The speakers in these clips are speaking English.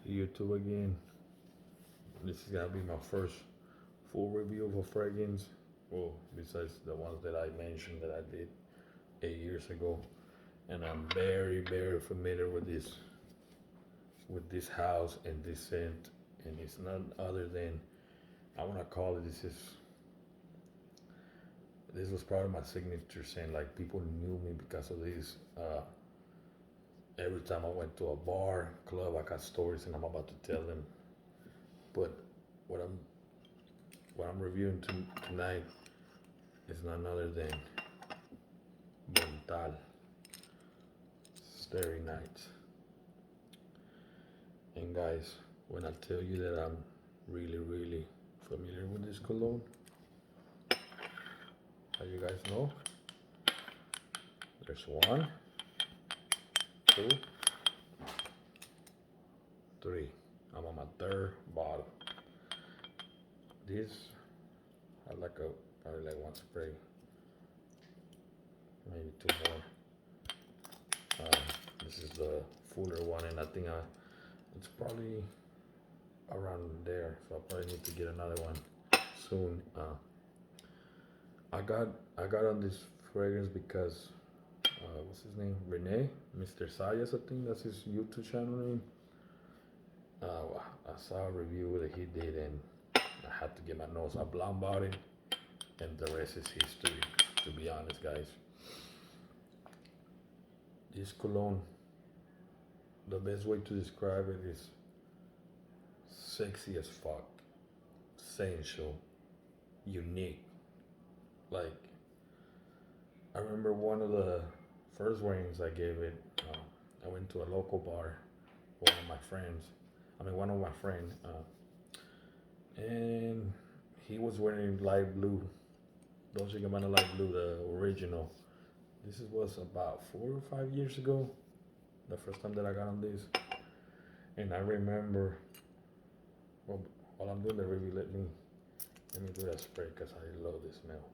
YouTube again. This is gonna be my first full review of a fragrance. Well, besides the ones that I mentioned that I did 8 years ago, and I'm very familiar with this house and this scent, and it's none other than I wanna call it. This was probably my signature scent. Like people knew me because of this. Every time I went to a bar, club, I got stories, and I'm about to tell them. But what I'm reviewing tonight is none other than Montale, Starry Nights. And guys, when I tell you that I'm really familiar with this cologne, as you guys know, there's one, two, three. I'm on my third bottle. This I like probably like one spray, maybe two more. This is the fuller one, and I think it's probably around there, so I probably need to get another one soon. I got on this fragrance because what's his name? Rene, Mr. Sayas, I think that's his YouTube channel name. I saw a review that he did, and I had to get my nose up about it, and the rest is history. To be honest, guys, this cologne, the best way to describe it is sexy as fuck, sensual, unique. Like, I remember one of the first wearings I gave it. I went to a local bar, one of my friends, and he was wearing light blue, Dolce Gabbana light blue, the original. This was about 4 or 5 years ago, the first time that I got on this, and I remember. Well, while I'm doing the review, let me do that spray because I love this smell.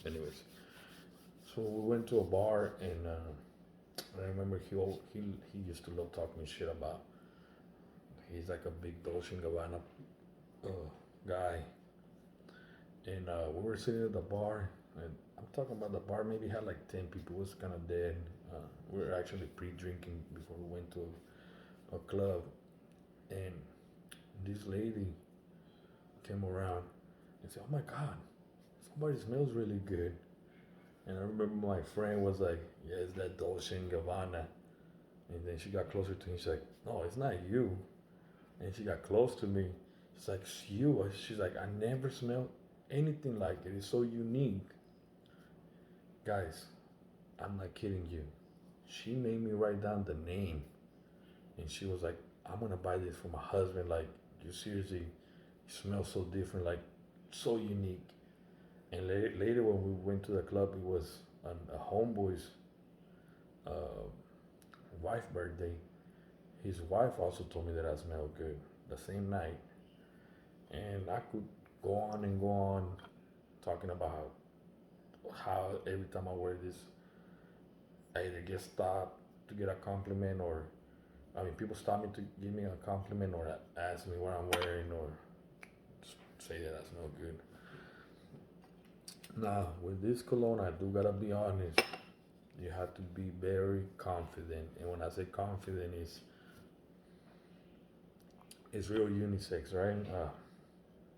Anyways, so we went to a bar, and I remember he used to love talking shit about. He's like a big Dolce and Gabbana uh, guy, and we were sitting at the bar, and I'm talking about the bar maybe had like 10 people. It was kind of dead. We were actually pre-drinking before we went to a club, and this lady came around and said, "Oh my God, somebody smells really good." And I remember my friend was like, "Yeah, it's that Dolce and Gabbana." And then she got closer to me. She's like, "No, it's not you." And she got close to me. She's like, "It's you." She's like, "I never smelled anything like it. It's so unique." Guys, I'm not kidding you. She made me write down the name. And she was like, "I'm going to buy this for my husband. Like, you seriously, it smells so different, like, so unique." And later when we went to the club, it was a homeboy's uh, wife birthday. His wife also told me that I smelled good the same night, and I could go on and go on talking about how every time I wear this, I either get stopped to get a compliment, or I mean, people stop me to give me a compliment, or ask me what I'm wearing, or say that I smell good. Now, with this cologne, I do gotta be honest. You have to be very confident, and when I say confident, it's real unisex, right?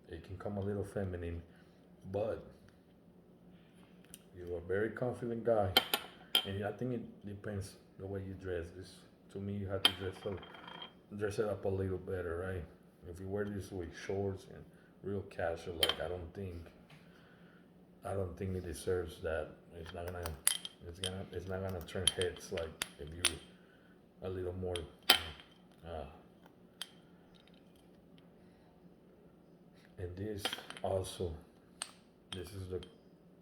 It can come a little feminine, but you're a very confident guy, and I think it depends the way you dress. This, to me, you have to dress it up a little better, right? If you wear this with shorts and real casual, like I don't think it deserves that. It's not gonna turn heads like if you a little more. Uh, and this also, this is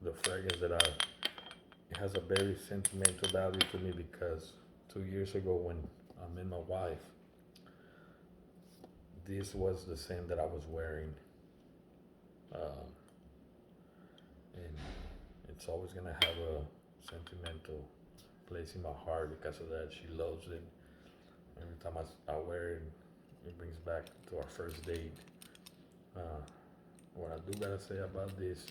the fragrance that it has a very sentimental value to me because 2 years ago when I met my wife, this was the scent that I was wearing, um, and it's always gonna have a sentimental place in my heart because of that. She loves it. Every every time I wear it, it brings back to our first date. Uh, what I do gotta say about this,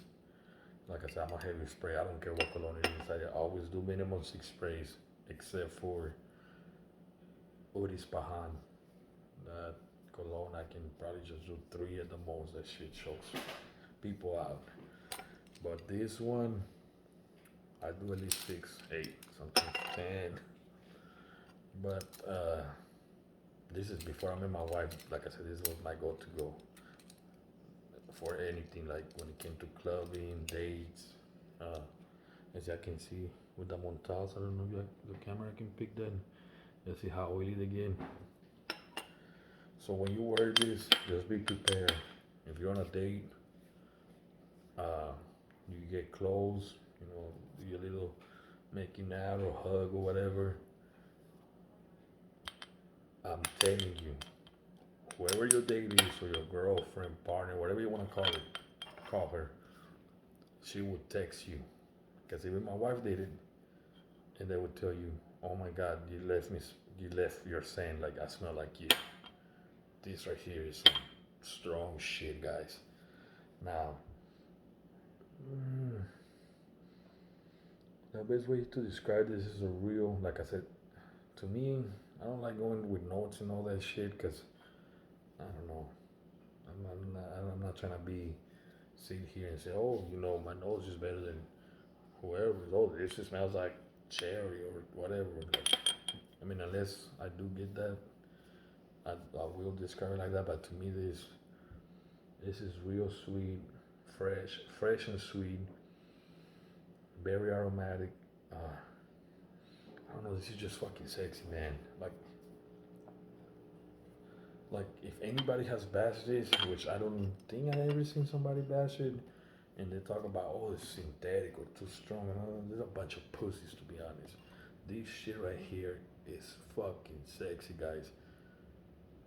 like I said, I'm a heavy spray. I don't care what cologne it is. I always do minimum 6 sprays, except for Uris Pahan. That cologne, I can probably just do 3 at the most. That shit shows people out. But this one, I do at least 6, 8, sometimes 10. But this is before I met my wife. Like I said, this was my go for anything. Like when it came to clubbing, dates. Uh, as you can see with the Montales, I don't know if the camera can pick that. You see how oily they get. So when you wear this, just be prepared. If you're on a date, uh, you get close, your little making out or hug or whatever. I'm telling you, whoever your date is or your girlfriend, partner, whatever you want to call her, she would text you. Because even my wife did it, and they would tell you, "Oh my God, you left your scent like I smell like you." This right here is some strong shit, guys. Now, mm, the best way to describe this is a real, like I said, to me, I don't like going with notes and all that shit because I don't know. I'm not trying to be sit here and say, oh, my nose is better than whoever. Oh, this just smells like cherry or whatever. Like, I mean, unless I do get that, I will describe it like that. But to me, this is real sweet, fresh and sweet, very aromatic. I don't know. This is just fucking sexy, man. Like if anybody has bashed this, which I don't think I ever seen somebody bash it, and they talk about oh it's synthetic or too strong, and all, there's a bunch of pussies to be honest. This shit right here is fucking sexy, guys.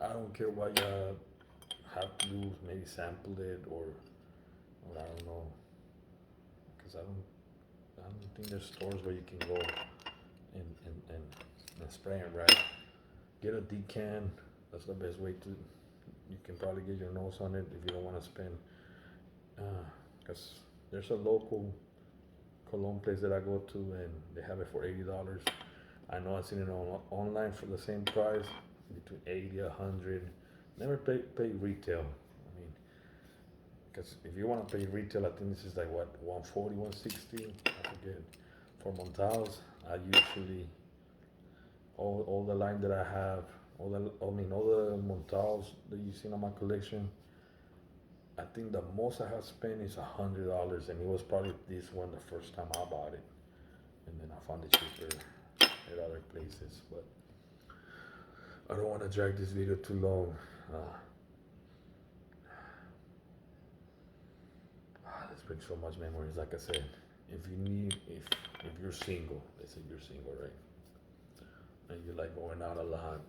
I don't care what you have to do, maybe sample it or I don't know, because I don't think there's stores where you can go and spray it right. Get a decan. That's the best way to. You can probably get your nose on it if you don't want to spend. Because there's a local cologne place that I go to and they have it for $80. I know I've seen it online for the same price, between 80, 100. Never pay retail. I mean, because if you want to pay retail, I think this is like what 140, 160. I forget. For Montales, I usually all the line that I have, all the Montales that you've seen on my collection. I think the most I have spent is $100, and it was probably this one the first time I bought it, and then I found it cheaper at other places. But I don't want to drag this video too long. This brings so much memories. Like I said, if you're single, let's say you're single, right? And you like going out a lot,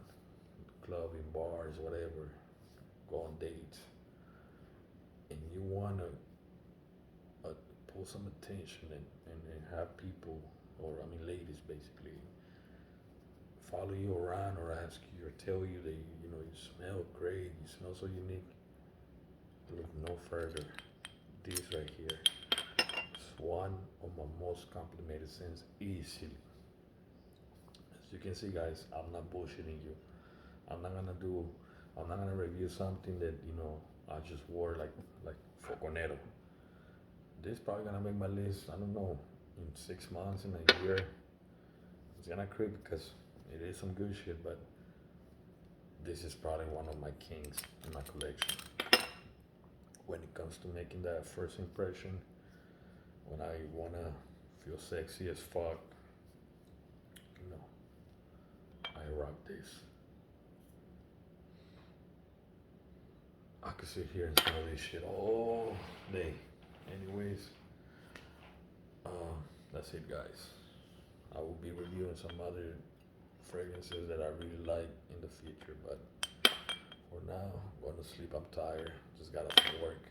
clubbing, bars, whatever, go on dates, and you want to pull some attention and have people, or I mean ladies basically, follow you around or ask you or tell you that you smell great, you smell so unique, look no further. This right here is one of my most complimented scents easily. As you can see, guys, I'm not bullshitting you. I'm not gonna do. I'm not gonna review something that I just wore like Foconero. This probably gonna make my list. I don't know, in 6 months, in a year. It's gonna creep because it is some good shit, but this is probably one of my kings in my collection. When it comes to making that first impression, when I wanna feel sexy as fuck, I rock this. I could sit here and smell this shit all day. Anyways, that's it, guys. I will be reviewing some other fragrances that I really like in the future, but for now, I'm going to sleep. I'm tired. Just got off from work.